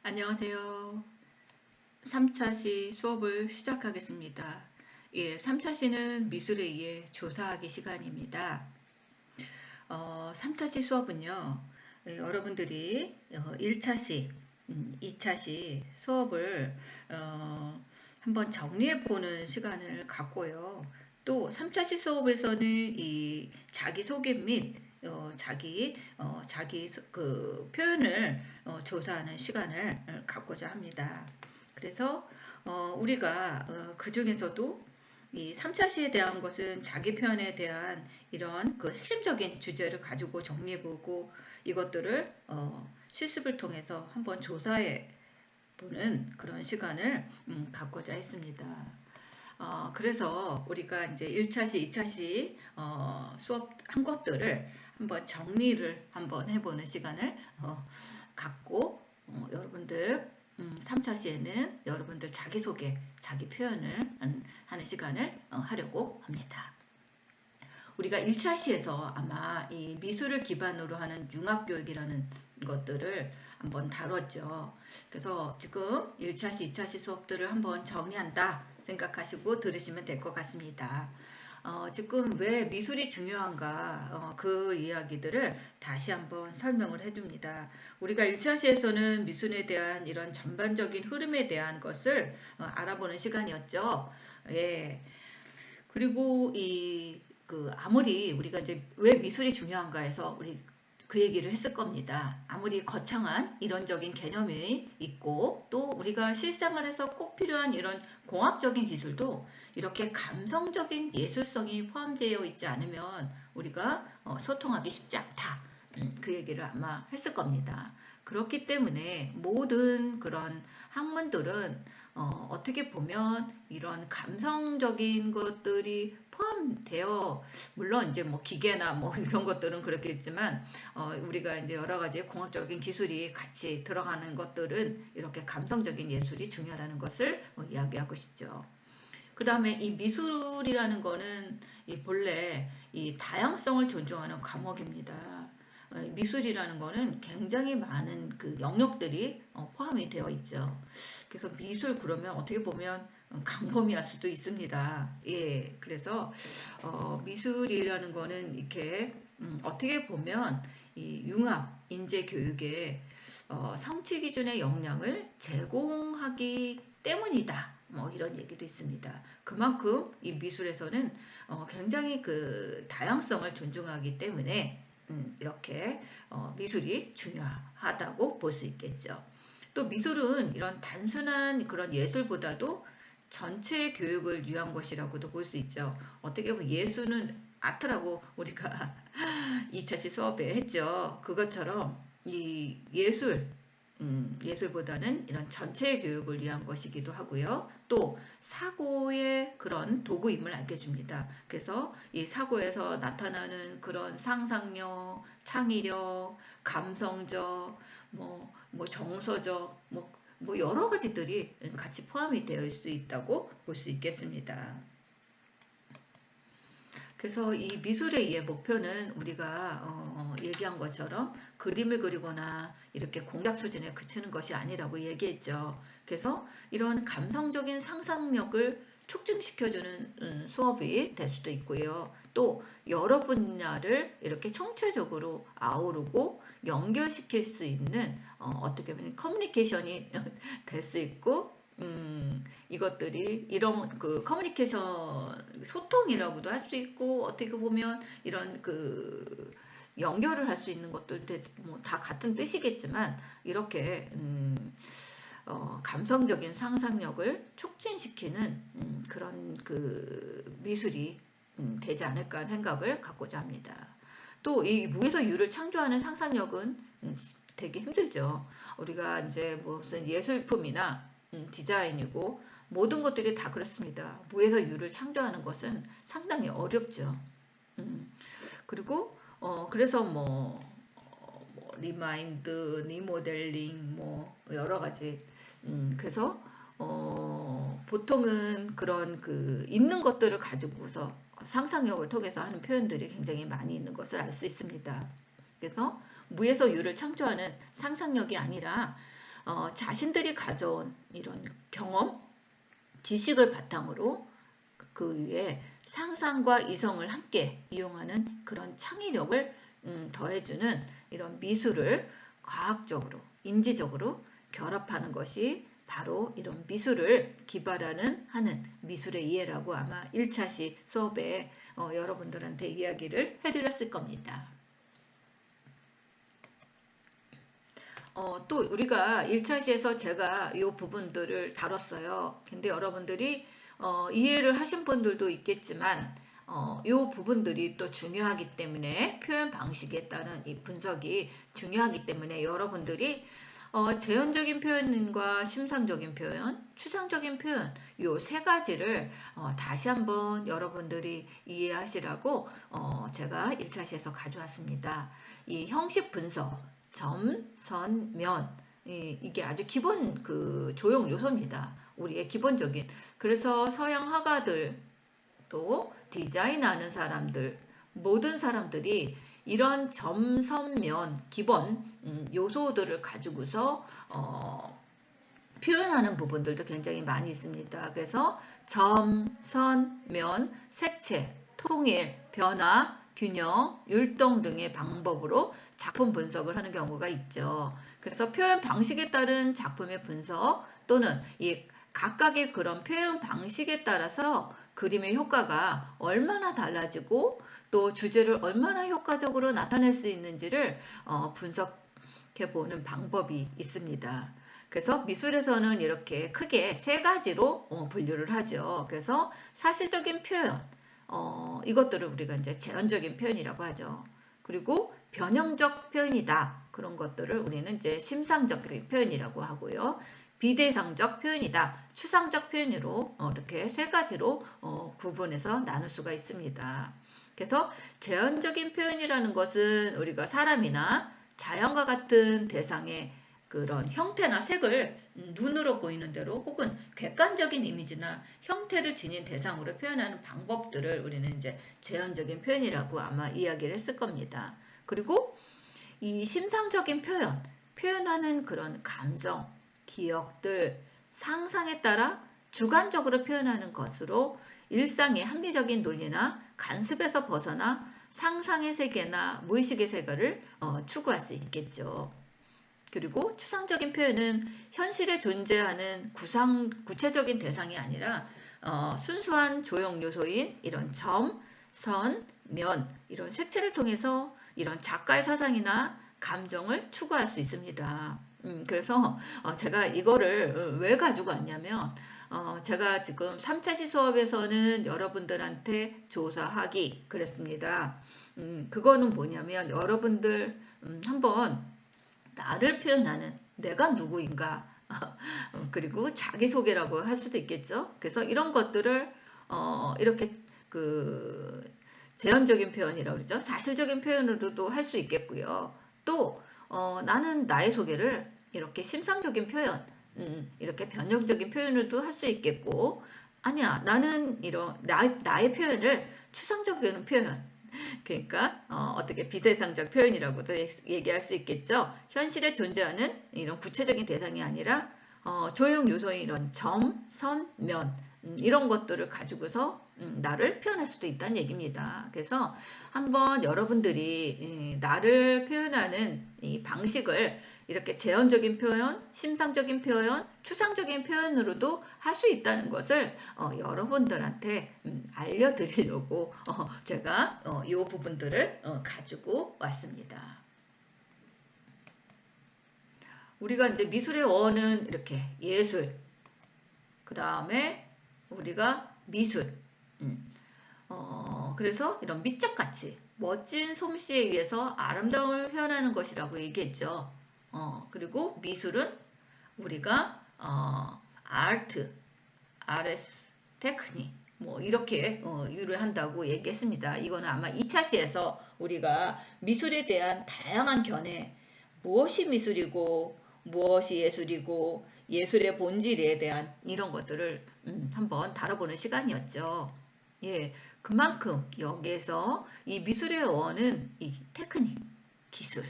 안녕하세요. 3차 시 수업을 시작하겠습니다. 3차 시는 미술에 의해 조사하기 시간입니다. 3차 시 수업은요, 여러분들이 1차 시, 2차 시 수업을 한번 정리해보는 시간을 갖고요. 또 3차 시 수업에서는 이 자기소개 및 자기 그 표현을 조사하는 시간을 갖고자 합니다. 그래서 우리가 그 중에서도 이 3차 시에 대한 것은 자기 표현에 대한 이런 그 핵심적인 주제를 가지고 정리해보고 이것들을 실습을 통해서 한번 조사해 보는 그런 시간을 갖고자 했습니다. 그래서 우리가 이제 1차시, 2차시 수업 한 것들을 한번 정리를 한번 해보는 시간을 갖고 여러분들 3차 시에는 여러분들 자기소개, 자기 표현을 하는 시간을 하려고 합니다. 우리가 1차 시에서 아마 이 미술을 기반으로 하는 융합교육이라는 것들을 한번 다뤘죠. 그래서 지금 1차 시, 2차 시 수업들을 한번 정리한다 생각하시고 들으시면 될 것 같습니다. 지금 왜 미술이 중요한가 그 이야기들을 다시 한번 설명을 해줍니다. 우리가 1차 시에서는 미술에 대한 이런 전반적인 흐름에 대한 것을 알아보는 시간이었죠. 예. 그리고 아무리 우리가 이제 왜 미술이 중요한가 해서 우리 그 얘기를 했을 겁니다. 아무리 거창한 이론적인 개념이 있고 또 우리가 실생활에서 꼭 필요한 이런 공학적인 기술도 이렇게 감성적인 예술성이 포함되어 있지 않으면 우리가 소통하기 쉽지 않다. 그 얘기를 아마 했을 겁니다. 그렇기 때문에 모든 그런 학문들은 어떻게 보면 이런 감성적인 것들이 포함되어 물론 이제 뭐 기계나 뭐 이런 것들은 그렇겠지만 우리가 이제 여러 가지 공학적인 기술이 같이 들어가는 것들은 이렇게 감성적인 예술이 중요하다는 것을 이야기하고 싶죠. 그 다음에 이 미술이라는 거는 본래 이 다양성을 존중하는 과목입니다. 미술이라는 거는 굉장히 많은 그 영역들이 포함이 되어 있죠. 그래서 미술 그러면 어떻게 보면 광범위할 수도 있습니다. 예, 그래서 미술이라는 거는 이렇게 어떻게 보면 이 융합 인재 교육에 성취 기준의 역량을 제공하기 때문이다. 뭐 이런 얘기도 있습니다. 그만큼 이 미술에서는 굉장히 그 다양성을 존중하기 때문에 이렇게 미술이 중요하다고 볼 수 있겠죠. 또 미술은 이런 단순한 그런 예술보다도 전체 교육을 위한 것이라고도 볼 수 있죠. 어떻게 보면 예술은 아트라고 우리가 2차시 수업에 했죠. 그것처럼 이 예술보다는 이런 전체 교육을 위한 것이기도 하고요. 또 사고의 그런 도구임을 알려줍니다. 그래서 이 사고에서 나타나는 그런 상상력, 창의력, 감성적, 뭐 정서적, 뭐 여러 가지들이 같이 포함이 되어 있을 수 있다고 볼 수 있겠습니다. 그래서 이 미술의 목표는 우리가 얘기한 것처럼 그림을 그리거나 이렇게 공작 수준에 그치는 것이 아니라고 얘기했죠. 그래서 이런 감성적인 상상력을 촉진시켜주는 수업이 될 수도 있고요. 또 여러 분야를 이렇게 총체적으로 아우르고 연결시킬 수 있는 어떻게 보면 커뮤니케이션이 될 수 있고 이것들이 이런 그 커뮤니케이션 소통이라고도 할 수 있고 어떻게 보면 이런 그 연결을 할 수 있는 것들 뭐 다 같은 뜻이겠지만 이렇게 감성적인 상상력을 촉진시키는 그런 그 미술이 되지 않을까 생각을 갖고자 합니다. 또 이 무에서 유를 창조하는 상상력은 되게 힘들죠. 우리가 이제 무슨 예술품이나 디자인이고 모든 것들이 다 그렇습니다. 무에서 유를 창조하는 것은 상당히 어렵죠. 그리고 그래서 리마인드, 리모델링 뭐 여러 가지 그래서 보통은 그런 그 있는 것들을 가지고서 상상력을 통해서 하는 표현들이 굉장히 많이 있는 것을 알 수 있습니다. 그래서 무에서 유를 창조하는 상상력이 아니라 자신들이 가져온 이런 경험, 지식을 바탕으로 그 위에 상상과 이성을 함께 이용하는 그런 창의력을 더해주는 이런 미술을 과학적으로, 인지적으로 결합하는 것이 바로 이런 미술을 하는 미술의 이해라고 아마 1차시 수업에 여러분들한테 이야기를 해드렸을 겁니다. 또 우리가 1차시에서 제가 이 부분들을 다뤘어요. 근데 여러분들이 이해를 하신 분들도 있겠지만 이 부분들이 또 중요하기 때문에 표현 방식에 따른 이 분석이 중요하기 때문에 여러분들이 재현적인 표현과 심상적인 표현, 추상적인 표현 이 세 가지를 다시 한번 여러분들이 이해하시라고 제가 1차시에서 가져왔습니다. 이 형식 분석, 점, 선, 면 이게 아주 기본 그 조형 요소입니다. 우리의 기본적인. 그래서 서양 화가들 또 디자인하는 사람들 모든 사람들이 이런 점, 선, 면 기본 요소들을 가지고서 표현하는 부분들도 굉장히 많이 있습니다. 그래서 점, 선, 면, 색채, 통일, 변화, 균형, 율동 등의 방법으로 작품 분석을 하는 경우가 있죠. 그래서 표현 방식에 따른 작품의 분석 또는 이 각각의 그런 표현 방식에 따라서 그림의 효과가 얼마나 달라지고 또 주제를 얼마나 효과적으로 나타낼 수 있는지를 분석해 보는 방법이 있습니다. 그래서 미술에서는 이렇게 크게 세 가지로 분류를 하죠. 그래서 사실적인 표현, 이것들을 우리가 이제 재현적인 표현이라고 하죠. 그리고 변형적 표현이다. 그런 것들을 우리는 이제 심상적 표현이라고 하고요. 비대상적 표현이다. 추상적 표현으로 이렇게 세 가지로 구분해서 나눌 수가 있습니다. 그래서 재현적인 표현이라는 것은 우리가 사람이나 자연과 같은 대상의 그런 형태나 색을 눈으로 보이는 대로 혹은 객관적인 이미지나 형태를 지닌 대상으로 표현하는 방법들을 우리는 이제 재현적인 표현이라고 아마 이야기를 했을 겁니다. 그리고 이 심상적인 표현하는 그런 감정, 기억들, 상상에 따라 주관적으로 표현하는 것으로 일상의 합리적인 논리나 간섭에서 벗어나 상상의 세계나 무의식의 세계를 추구할 수 있겠죠. 그리고 추상적인 표현은 현실에 존재하는 구체적인 대상이 아니라 순수한 조형 요소인 이런 점, 선, 면 이런 색채를 통해서 이런 작가의 사상이나 감정을 추구할 수 있습니다. 그래서 제가 이거를 왜 가지고 왔냐면 제가 지금 3차시 수업에서는 여러분들한테 조사하기 그랬습니다. 그거는 뭐냐면 여러분들 한번 나를 표현하는 내가 누구인가 그리고 자기소개라고 할 수도 있겠죠. 그래서 이런 것들을 이렇게 그 재현적인 표현이라고 그러죠. 사실적인 표현으로도 할 수 있겠고요. 또 나는 나의 소개를 이렇게 심상적인 표현, 이렇게 변형적인 표현으로도 할 수 있겠고 아니야 나는 이런 나의 표현을 추상적인 표현 그러니까 어떻게 비대상적 표현이라고도 얘기할 수 있겠죠. 현실에 존재하는 이런 구체적인 대상이 아니라 조형 요소인 이런 점, 선, 면 이런 것들을 가지고서 나를 표현할 수도 있다는 얘기입니다. 그래서 한번 여러분들이 나를 표현하는 이 방식을 이렇게 재현적인 표현, 심상적인 표현, 추상적인 표현으로도 할 수 있다는 것을 여러분들한테 알려드리려고 제가 이 부분들을 가지고 왔습니다. 우리가 이제 미술의 원은 이렇게 예술, 그 다음에 우리가 미술, 그래서 이런 미적 가치, 멋진 솜씨에 의해서 아름다움을 표현하는 것이라고 얘기했죠. 그리고 미술은 우리가 아르트, 아레스, 테크닉 뭐 이렇게 유래한다고 얘기했습니다. 이거는 아마 2차시에서 우리가 미술에 대한 다양한 견해, 무엇이 미술이고 무엇이 예술이고 예술의 본질에 대한 이런 것들을 한번 다뤄보는 시간이었죠. 예, 그만큼 여기에서 이 미술의 원은 이 테크닉, 기술,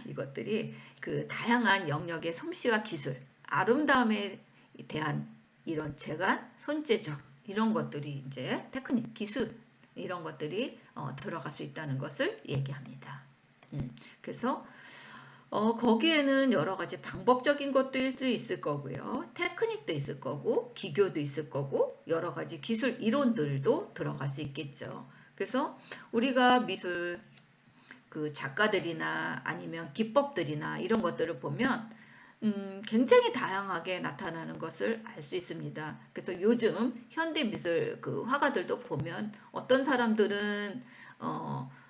이것들이 그 다양한 영역의 솜씨와 기술, 아름다움에 대한 이런 재간, 손재주 이런 것들이 이제 테크닉, 기술 이런 것들이 들어갈 수 있다는 것을 얘기합니다. 그래서 거기에는 여러 가지 방법적인 것도 있을 거고요. 테크닉도 있을 거고, 기교도 있을 거고, 여러 가지 기술 이론들도 들어갈 수 있겠죠. 그래서 우리가 미술 그 작가들이나 아니면 기법들이나 이런 것들을 보면 굉장히 다양하게 나타나는 것을 알 수 있습니다. 그래서 요즘 현대 미술 그 화가들도 보면 어떤 사람들은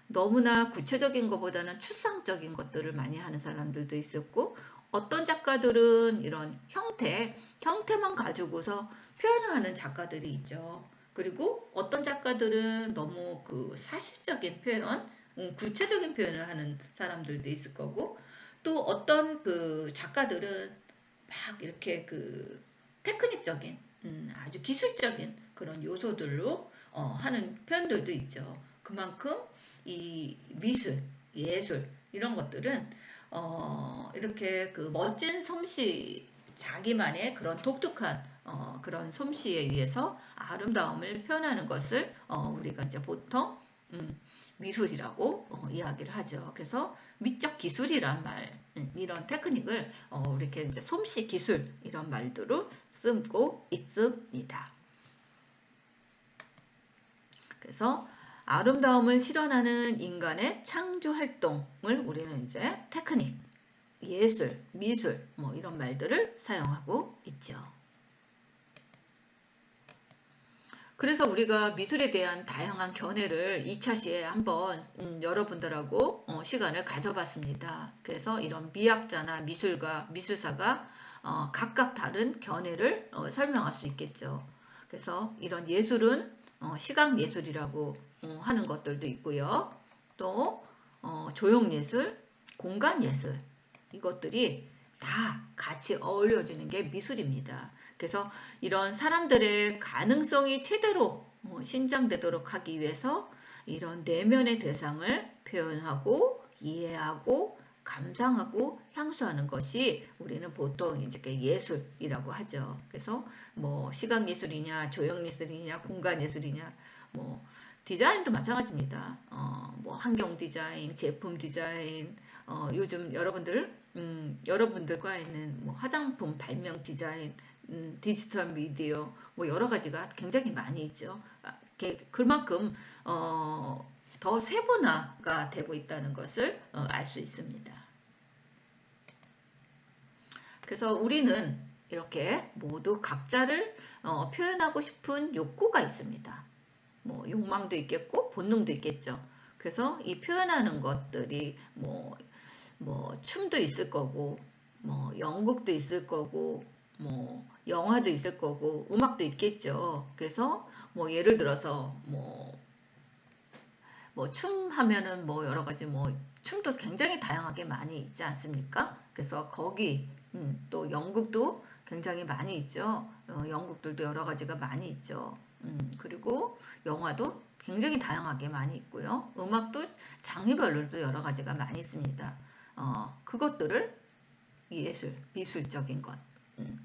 너무나 구체적인 것보다는 추상적인 것들을 많이 하는 사람들도 있었고, 어떤 작가들은 이런 형태만 가지고서 표현을 하는 작가들이 있죠. 그리고 어떤 작가들은 너무 그 사실적인 표현, 구체적인 표현을 하는 사람들도 있을 거고, 또 어떤 그 작가들은 막 이렇게 그 테크닉적인, 아주 기술적인 그런 요소들로 하는 표현들도 있죠. 그만큼 이 미술, 예술 이런 것들은 이렇게 그 멋진 솜씨, 자기만의 그런 독특한 그런 솜씨에 의해서 아름다움을 표현하는 것을 우리가 이제 보통 미술이라고 이야기를 하죠. 그래서 미적 기술이란 말, 이런 테크닉을 이렇게 이제 솜씨 기술 이런 말들로 쓰고 있습니다. 그래서 아름다움을 실현하는 인간의 창조 활동을 우리는 이제 테크닉, 예술, 미술 뭐 이런 말들을 사용하고 있죠. 그래서 우리가 미술에 대한 다양한 견해를 2차 시에 한번 여러분들하고 시간을 가져봤습니다. 그래서 이런 미학자나 미술가, 미술사가 각각 다른 견해를 설명할 수 있겠죠. 그래서 이런 예술은 시각예술이라고 하는 것들도 있고요. 또 조형예술, 공간예술 이것들이 다 같이 어울려지는 게 미술입니다. 그래서 이런 사람들의 가능성이 최대로 신장되도록 하기 위해서 이런 내면의 대상을 표현하고 이해하고 감상하고 향수하는 것이 우리는 보통 이제 예술이라고 하죠. 그래서 뭐 시각예술이냐, 조형예술이냐, 공간예술이냐, 뭐 디자인도 마찬가지입니다. 뭐 환경 디자인, 제품 디자인, 요즘 여러분들과 있는 뭐 화장품 발명 디자인, 디지털 미디어, 뭐 여러 가지가 굉장히 많이 있죠. 그만큼 더 세분화가 되고 있다는 것을 알 수 있습니다. 그래서 우리는 이렇게 모두 각자를 표현하고 싶은 욕구가 있습니다. 뭐 욕망도 있겠고 본능도 있겠죠. 그래서 이 표현하는 것들이 뭐 춤도 있을 거고, 뭐 연극도 있을 거고, 뭐 영화도 있을 거고, 음악도 있겠죠. 그래서 뭐 예를 들어서 뭐 춤 하면은 뭐 여러 가지 뭐 춤도 굉장히 다양하게 많이 있지 않습니까? 그래서 거기 또 연극도 굉장히 많이 있죠. 연극들도 여러 가지가 많이 있죠. 그리고 영화도 굉장히 다양하게 많이 있고요. 음악도 장르별로도 여러 가지가 많이 있습니다. 그것들을 예술, 미술적인 것,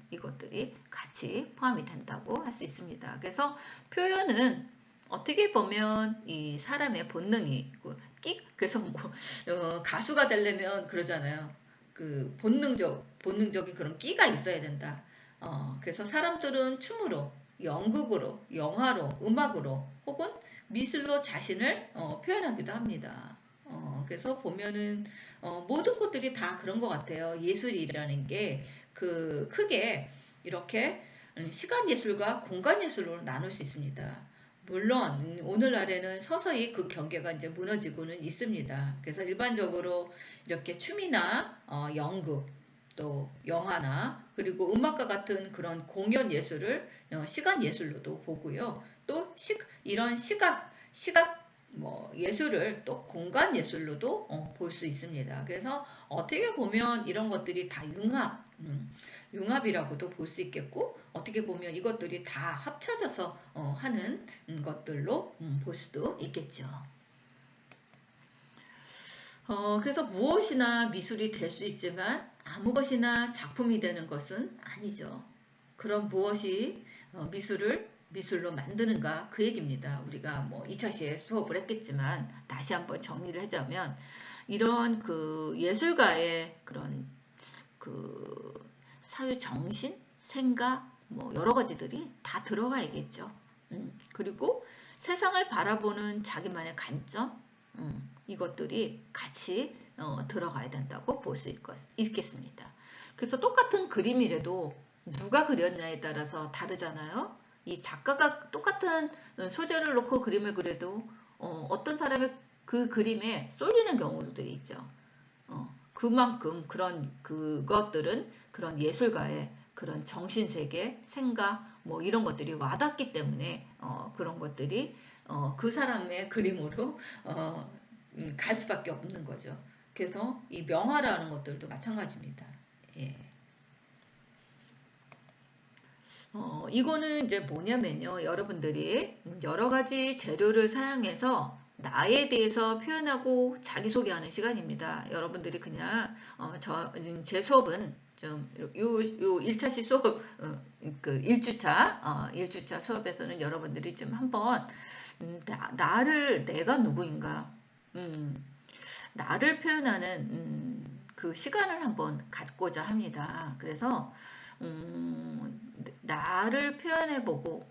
이것들이 같이 포함이 된다고 할 수 있습니다. 그래서 표현은 어떻게 보면 이 사람의 본능이 있고, 그래서 뭐 가수가 되려면 그러잖아요. 그 본능적인 그런 끼가 있어야 된다. 그래서 사람들은 춤으로, 연극으로, 영화로, 음악으로, 혹은 미술로 자신을 표현하기도 합니다. 그래서 보면은 모든 것들이 다 그런 것 같아요. 예술이라는 게 그 크게 이렇게 시간 예술과 공간 예술로 나눌 수 있습니다. 물론 오늘날에는 서서히 그 경계가 이제 무너지고는 있습니다. 그래서 일반적으로 이렇게 춤이나 연극 또 영화나 그리고 음악과 같은 그런 공연 예술을 시간 예술로도 보고요. 또 이런 시각 뭐 예술을 또 공간 예술로도 볼 수 있습니다. 그래서 어떻게 보면 이런 것들이 다 융합이라고도 볼 수 있겠고, 어떻게 보면 이것들이 다 합쳐져서 하는 것들로 볼 수도 있겠죠. 그래서 무엇이나 미술이 될 수 있지만 아무 것이나 작품이 되는 것은 아니죠. 그런 무엇이 미술로 만드는가 그 얘기입니다. 우리가 뭐 2차 시에 수업을 했겠지만 다시 한번 정리를 하자면 이런 그 예술가의 그런 그 사유 정신, 생각 뭐 여러 가지들이 다 들어가야겠죠. 그리고 세상을 바라보는 자기만의 관점, 이것들이 같이 들어가야 된다고 볼 수 있겠습니다. 그래서 똑같은 그림이라도 누가 그렸냐에 따라서 다르잖아요. 이 작가가 똑같은 소재를 놓고 그림을 그려도 어떤 사람의 그 그림에 쏠리는 경우들이 있죠. 그만큼 그것들은 그런 예술가의 그런 정신세계, 생각 뭐 이런 것들이 와닿기 때문에 그런 것들이 그 사람의 그림으로 갈 수밖에 없는 거죠. 그래서 이 명화라는 것들도 마찬가지입니다. 예. 이거는 이제 뭐냐면요. 여러분들이 여러 가지 재료를 사용해서 나에 대해서 표현하고 자기소개하는 시간입니다. 여러분들이 그냥 제 수업은 좀 요 1차시 수업 그 1주차 수업에서는 여러분들이 좀 한번 나를 내가 누구인가 나를 표현하는 그 시간을 한번 갖고자 합니다. 그래서 나를 표현해보고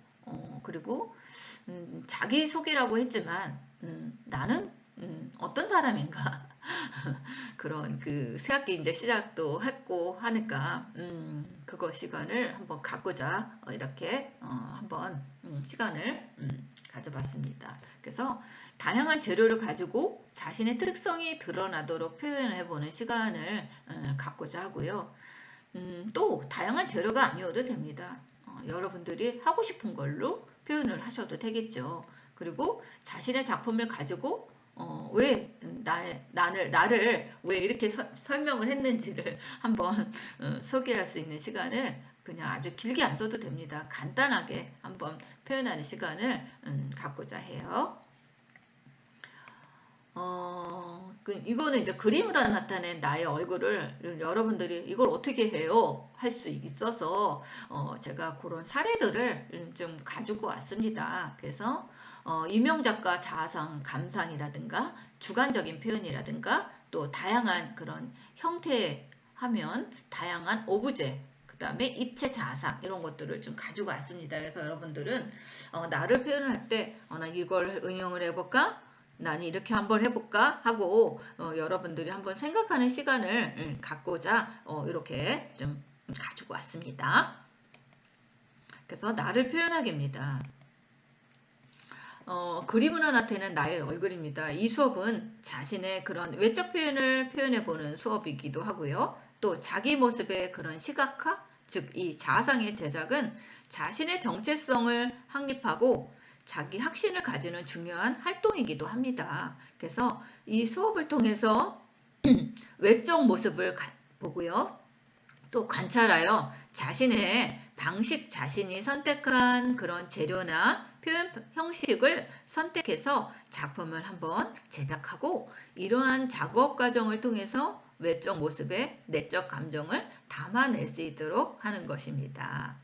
그리고 자기소개라고 했지만 나는 어떤 사람인가 그런 그 새학기 이제 시작도 했고 하니까 그거 시간을 한번 갖고자 이렇게 한번 시간을 가져봤습니다. 그래서 다양한 재료를 가지고 자신의 특성이 드러나도록 표현해보는 시간을 갖고자 하고요. 또 다양한 재료가 아니어도 됩니다. 여러분들이 하고 싶은 걸로 표현을 하셔도 되겠죠. 그리고 자신의 작품을 가지고 왜 나를 왜 이렇게 설명을 했는지를 한번 소개할 수 있는 시간을 그냥 아주 길게 안 써도 됩니다. 간단하게 한번 표현하는 시간을 갖고자 해요. 이거는 이제 그림으로 나타낸 나의 얼굴을 여러분들이 이걸 어떻게 해요? 할 수 있어서 제가 그런 사례들을 좀 가지고 왔습니다. 그래서 유명작가 자아상, 감상이라든가 주관적인 표현이라든가 또 다양한 그런 형태 하면 다양한 오브제 그 다음에 입체 자아상 이런 것들을 좀 가지고 왔습니다. 그래서 여러분들은 나를 표현을 할 때 나 이걸 응용을 해볼까? 난 이렇게 한번 해볼까 하고 여러분들이 한번 생각하는 시간을 갖고자 이렇게 좀 가지고 왔습니다. 그래서 나를 표현하기입니다. 그림으로 나타내는 나의 얼굴입니다. 이 수업은 자신의 그런 외적 표현을 표현해보는 수업이기도 하고요. 또 자기 모습의 그런 시각화, 즉 이 자아상의 제작은 자신의 정체성을 확립하고 자기 확신을 가지는 중요한 활동이기도 합니다. 그래서 이 수업을 통해서 외적 모습을 보고요. 또 관찰하여 자신의 방식, 자신이 선택한 그런 재료나 표현 형식을 선택해서 작품을 한번 제작하고 이러한 작업 과정을 통해서 외적 모습의 내적 감정을 담아낼 수 있도록 하는 것입니다.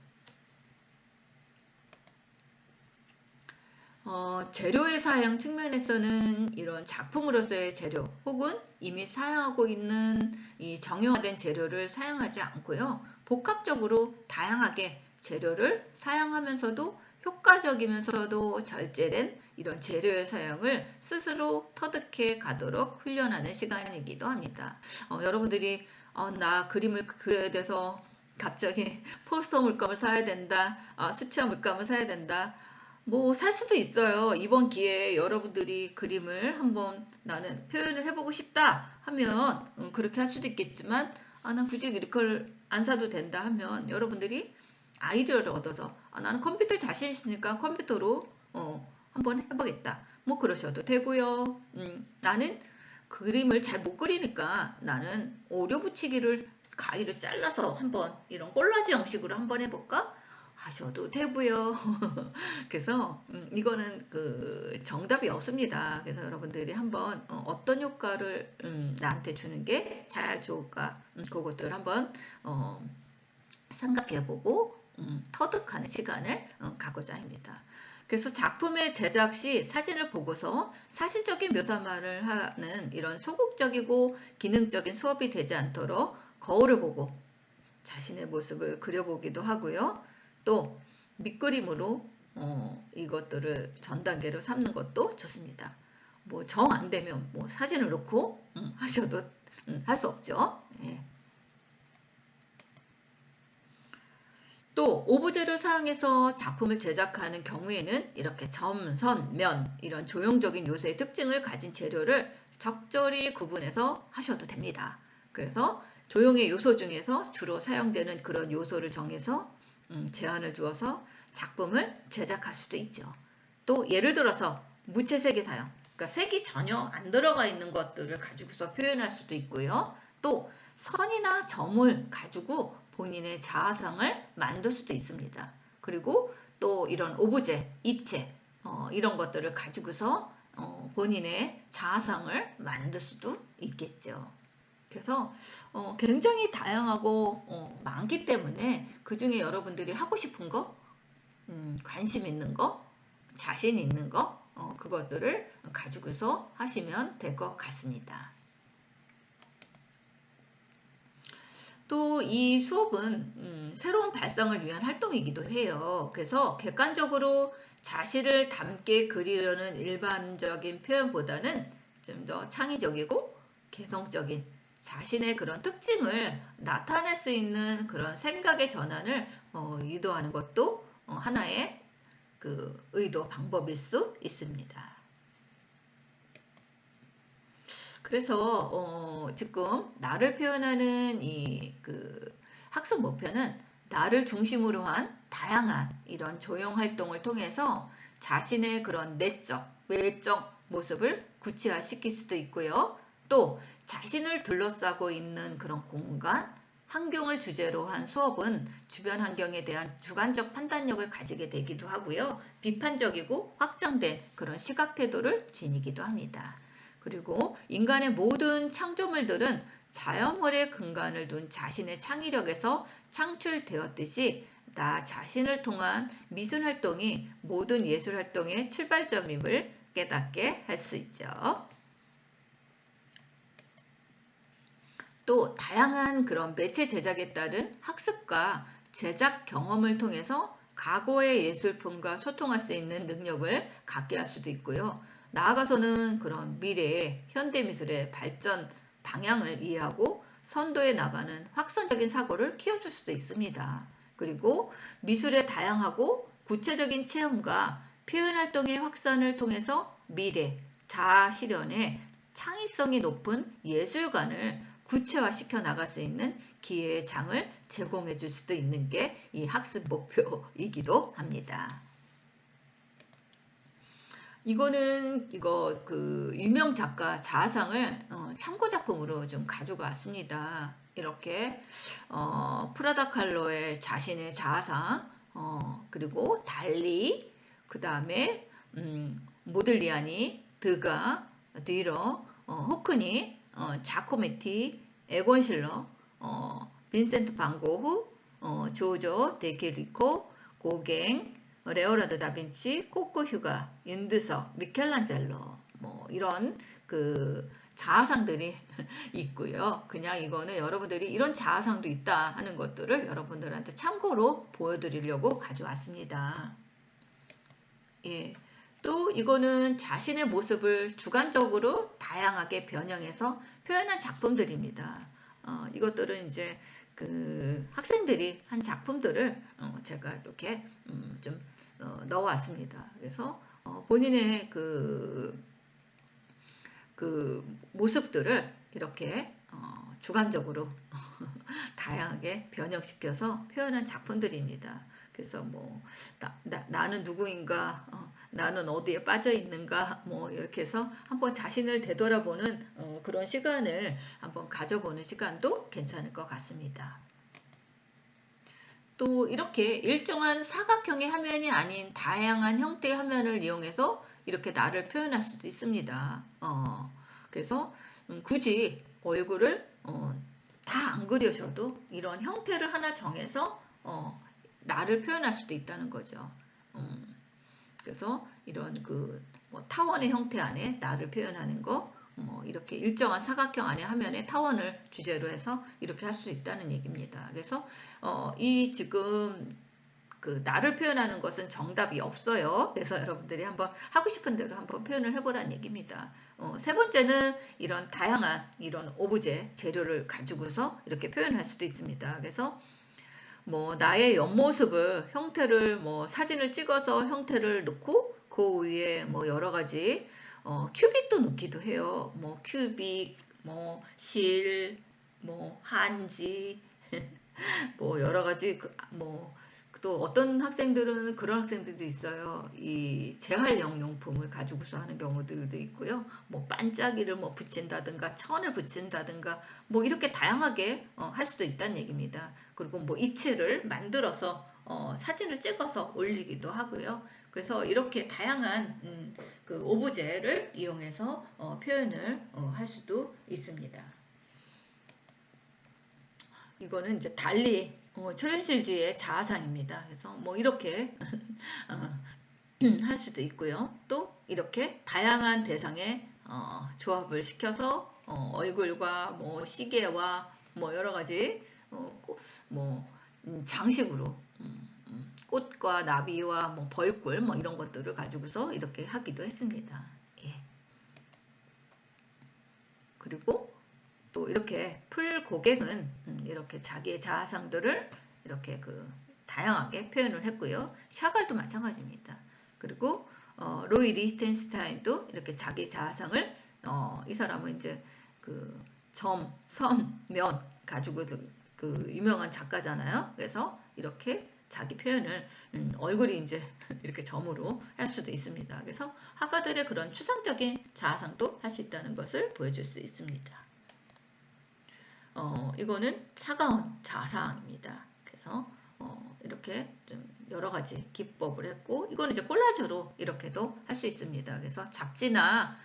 재료의 사용 측면에서는 이런 작품으로서의 재료 혹은 이미 사용하고 있는 이 정형화된 재료를 사용하지 않고요. 복합적으로 다양하게 재료를 사용하면서도 효과적이면서도 절제된 이런 재료의 사용을 스스로 터득해 가도록 훈련하는 시간이기도 합니다. 여러분들이 나 그림을 그려야 돼서 갑자기 폴서 물감을 사야 된다, 수채화 물감을 사야 된다. 뭐 살 수도 있어요. 이번 기회에 여러분들이 그림을 한번 나는 표현을 해보고 싶다 하면 그렇게 할 수도 있겠지만 난 굳이 이걸 안 사도 된다 하면 여러분들이 아이디어를 얻어서 나는 컴퓨터 자신 있으니까 컴퓨터로 한번 해보겠다. 뭐 그러셔도 되고요. 나는 그림을 잘 못 그리니까 나는 오려 붙이기를 가위를 잘라서 한번 이런 꼴라지 형식으로 한번 해볼까? 하셔도 되고요. 그래서 이거는 그 정답이 없습니다. 그래서 여러분들이 한번 어떤 효과를 나한테 주는 게 잘 좋을까 그것들 한번 생각해보고 터득하는 시간을 갖고자 합니다. 그래서 작품의 제작 시 사진을 보고서 사실적인 묘사만을 하는 이런 소극적이고 기능적인 수업이 되지 않도록 거울을 보고 자신의 모습을 그려보기도 하고요. 또 밑그림으로 이것들을 전 단계로 삼는 것도 좋습니다. 뭐 정 안 되면 뭐 사진을 놓고 하셔도 할 수 없죠. 예. 또 오브제를 사용해서 작품을 제작하는 경우에는 이렇게 점, 선, 면 이런 조형적인 요소의 특징을 가진 재료를 적절히 구분해서 하셔도 됩니다. 그래서 조형의 요소 중에서 주로 사용되는 그런 요소를 정해서 제한을 주어서 작품을 제작할 수도 있죠. 또 예를 들어서 무채색의 사용, 그러니까 색이 전혀 안 들어가 있는 것들을 가지고서 표현할 수도 있고요. 또 선이나 점을 가지고 본인의 자아상을 만들 수도 있습니다. 그리고 또 이런 오브제, 입체 이런 것들을 가지고서 본인의 자아상을 만들 수도 있겠죠. 그래서 굉장히 다양하고 많기 때문에 그 중에 여러분들이 하고 싶은 거, 관심 있는 거, 자신 있는 거 그것들을 가지고서 하시면 될 것 같습니다. 또 이 수업은 새로운 발상을 위한 활동이기도 해요. 그래서 객관적으로 자신을 닮게 그리려는 일반적인 표현보다는 좀 더 창의적이고 개성적인 자신의 그런 특징을 나타낼 수 있는 그런 생각의 전환을 유도하는 것도 하나의 그 의도 방법일 수 있습니다. 그래서 지금 나를 표현하는 이 그 학습 목표는 나를 중심으로 한 다양한 이런 조형 활동을 통해서 자신의 그런 내적, 외적 모습을 구체화시킬 수도 있고요. 또 자신을 둘러싸고 있는 그런 공간, 환경을 주제로 한 수업은 주변 환경에 대한 주관적 판단력을 가지게 되기도 하고요. 비판적이고 확장된 그런 시각 태도를 지니기도 합니다. 그리고 인간의 모든 창조물들은 자연물의 근간을 둔 자신의 창의력에서 창출되었듯이 나 자신을 통한 미술 활동이 모든 예술 활동의 출발점임을 깨닫게 할 수 있죠. 또 다양한 그런 매체 제작에 따른 학습과 제작 경험을 통해서 과거의 예술품과 소통할 수 있는 능력을 갖게 할 수도 있고요. 나아가서는 그런 미래의 현대미술의 발전 방향을 이해하고 선도해 나가는 확산적인 사고를 키워줄 수도 있습니다. 그리고 미술의 다양하고 구체적인 체험과 표현 활동의 확산을 통해서 미래, 자아 실현의 창의성이 높은 예술관을 구체화시켜 나갈 수 있는 기회의 장을 제공해 줄 수도 있는 게 이 학습 목표이기도 합니다. 이거는 그 유명 작가 자아상을 참고 작품으로 좀 가지고 왔습니다. 이렇게 프라다 칼로의 자신의 자아상, 그리고 달리, 그 다음에 모들리아니, 드가, 뒤러, 호크니, 자코메티, 에곤 실러, 빈센트 반 고흐, 조조 데케리코, 고갱, 레오나르도 다빈치, 코코 휴가, 윤드석, 미켈란젤로 뭐 이런 그 자아상들이 있고요. 그냥 이거는 여러분들이 이런 자아상도 있다 하는 것들을 여러분들한테 참고로 보여드리려고 가져왔습니다. 예. 또 이거는 자신의 모습을 주관적으로 다양하게 변형해서 표현한 작품들입니다. 이것들은 이제 그 학생들이 한 작품들을 제가 이렇게 좀 넣어왔습니다. 그래서 본인의 그 모습들을 이렇게 주관적으로 다양하게 변형시켜서 표현한 작품들입니다. 그래서 뭐 나는 누구인가, 나는 어디에 빠져 있는가, 뭐 이렇게 해서 한번 자신을 되돌아보는 그런 시간을 한번 가져보는 시간도 괜찮을 것 같습니다. 또 이렇게 일정한 사각형의 화면이 아닌 다양한 형태의 화면을 이용해서 이렇게 나를 표현할 수도 있습니다. 그래서 굳이 얼굴을 다 안 그려셔도 이런 형태를 하나 정해서 나를 표현할 수도 있다는 거죠. 그래서 이런 뭐 타원의 형태 안에 나를 표현하는 거, 이렇게 일정한 사각형 안에 화면에 타원을 주제로 해서 이렇게 할 수 있다는 얘기입니다. 그래서 이 지금 나를 표현하는 것은 정답이 없어요. 그래서 여러분들이 한번 하고 싶은 대로 한번 표현을 해보라는 얘기입니다. 세 번째는 이런 다양한 이런 오브제 재료를 가지고서 이렇게 표현할 수도 있습니다. 그래서 뭐 나의 옆모습을 형태를 뭐 사진을 찍어서 형태를 넣고 그 위에 뭐 여러 가지 큐빅도 넣기도 해요. 뭐 큐빅, 뭐 실, 뭐 한지, 뭐 여러 가지 뭐 또 어떤 학생들은 그런 학생들도 있어요. 이 재활용 용품을 가지고서 하는 경우들도 있고요. 뭐 반짝이를 뭐 붙인다든가 천을 붙인다든가 뭐 이렇게 다양하게 할 수도 있다는 얘기입니다. 그리고 뭐 입체를 만들어서 사진을 찍어서 올리기도 하고요. 그래서 이렇게 다양한 그 오브제를 이용해서 표현을 할 수도 있습니다. 이거는 이제 달리 초현실주의의 자아상입니다. 그래서 뭐 이렇게 할 수도 있고요. 또 이렇게 다양한 대상의 조합을 시켜서 얼굴과 뭐 시계와 뭐 여러 가지 뭐 장식으로 꽃과 나비와 뭐 벌꿀 뭐 이런 것들을 가지고서 이렇게 하기도 했습니다. 예. 그리고 또 이렇게 풀 고갱은 이렇게 자기의 자아상들을 이렇게 다양하게 표현을 했고요. 샤갈도 마찬가지입니다. 그리고 로이 리히텐슈타인도 이렇게 자기 자아상을 이 사람은 이제 점, 선, 면 가지고 유명한 작가잖아요. 그래서 이렇게 자기 표현을 얼굴이 이제 이렇게 점으로 할 수도 있습니다. 그래서 화가들의 그런 추상적인 자아상도 할 수 있다는 것을 보여줄 수 있습니다. 이거는 차가운 자아상입니다. 그래서 이렇게 좀 여러 가지 기법을 했고, 이거는 이제 콜라주로 이렇게도 할 수 있습니다. 그래서 잡지나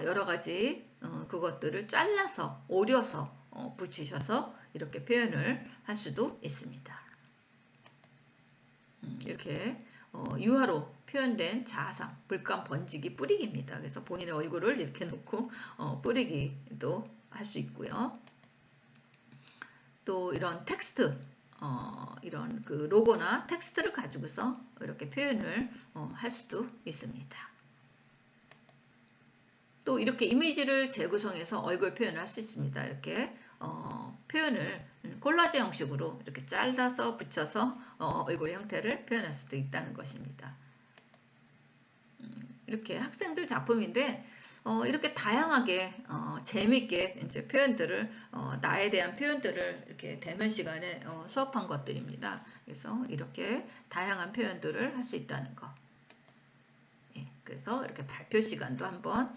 여러 가지 그것들을 잘라서 오려서 붙이셔서 이렇게 표현을 할 수도 있습니다. 이렇게 유화로 표현된 자아상, 물감 번지기 뿌리기입니다. 그래서 본인의 얼굴을 이렇게 놓고 뿌리기도 할 수 있고요. 또 이런 텍스트, 이런 로고나 텍스트를 가지고서 이렇게 표현을 할 수도 있습니다. 또 이렇게 이미지를 재구성해서 얼굴 표현을 할 수 있습니다. 이렇게 표현을 콜라지 형식으로 이렇게 잘라서 붙여서 얼굴 형태를 표현할 수도 있다는 것입니다. 이렇게 학생들 작품인데 이렇게 다양하게 재미있게 이제 표현들을 나에 대한 표현들을 이렇게 대면 시간에 수업한 것들입니다. 그래서 이렇게 다양한 표현들을 할 수 있다는 거. 예, 그래서 이렇게 발표 시간도 한번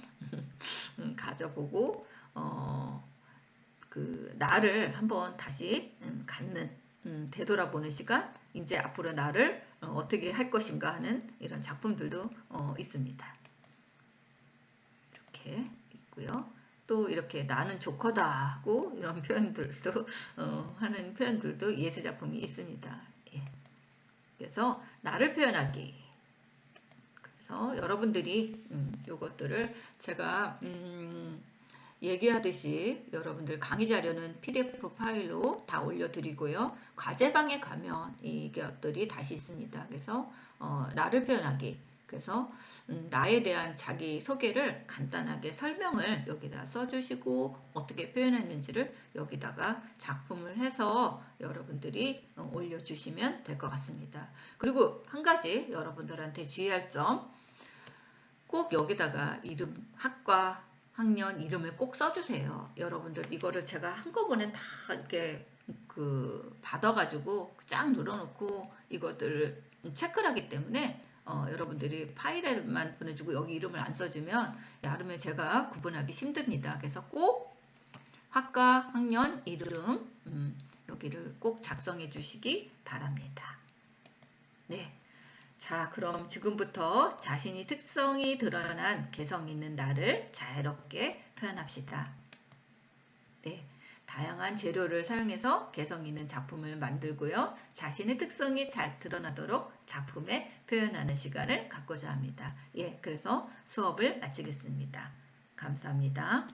가져보고 나를 한번 다시 갖는 되돌아보는 시간, 이제 앞으로 나를 어떻게 할 것인가 하는 이런 작품들도 있습니다. 이렇게 있고요. 또 이렇게 나는 조커다 하고 이런 표현들도 하는 표현들도 예술 작품이 있습니다. 예. 그래서 나를 표현하기. 그래서 여러분들이 이것들을 제가 얘기하듯이 여러분들 강의 자료는 PDF 파일로 다 올려드리고요. 과제방에 가면 이것들이 다시 있습니다. 그래서 나를 표현하기. 그래서 나에 대한 자기 소개를 간단하게 설명을 여기다 써주시고 어떻게 표현했는지를 여기다가 작품을 해서 여러분들이 올려주시면 될 것 같습니다. 그리고 한 가지 여러분들한테 주의할 점, 꼭 여기다가 이름, 학과, 학년 이름을 꼭 써주세요. 여러분들 이거를 제가 한꺼번에 다 이렇게 받아가지고 쫙 눌러놓고 이것들을 체크를 하기 때문에 여러분들이 파일에만 보내주고 여기 이름을 안 써주면 나름에 제가 구분하기 힘듭니다. 그래서 꼭 학과, 학년, 이름 여기를 꼭 작성해 주시기 바랍니다. 네. 자, 그럼 지금부터 자신이 특성이 드러난 개성 있는 나를 자유롭게 표현합시다. 네. 다양한 재료를 사용해서 개성 있는 작품을 만들고요. 자신의 특성이 잘 드러나도록 작품에 표현하는 시간을 갖고자 합니다. 예, 그래서 수업을 마치겠습니다. 감사합니다.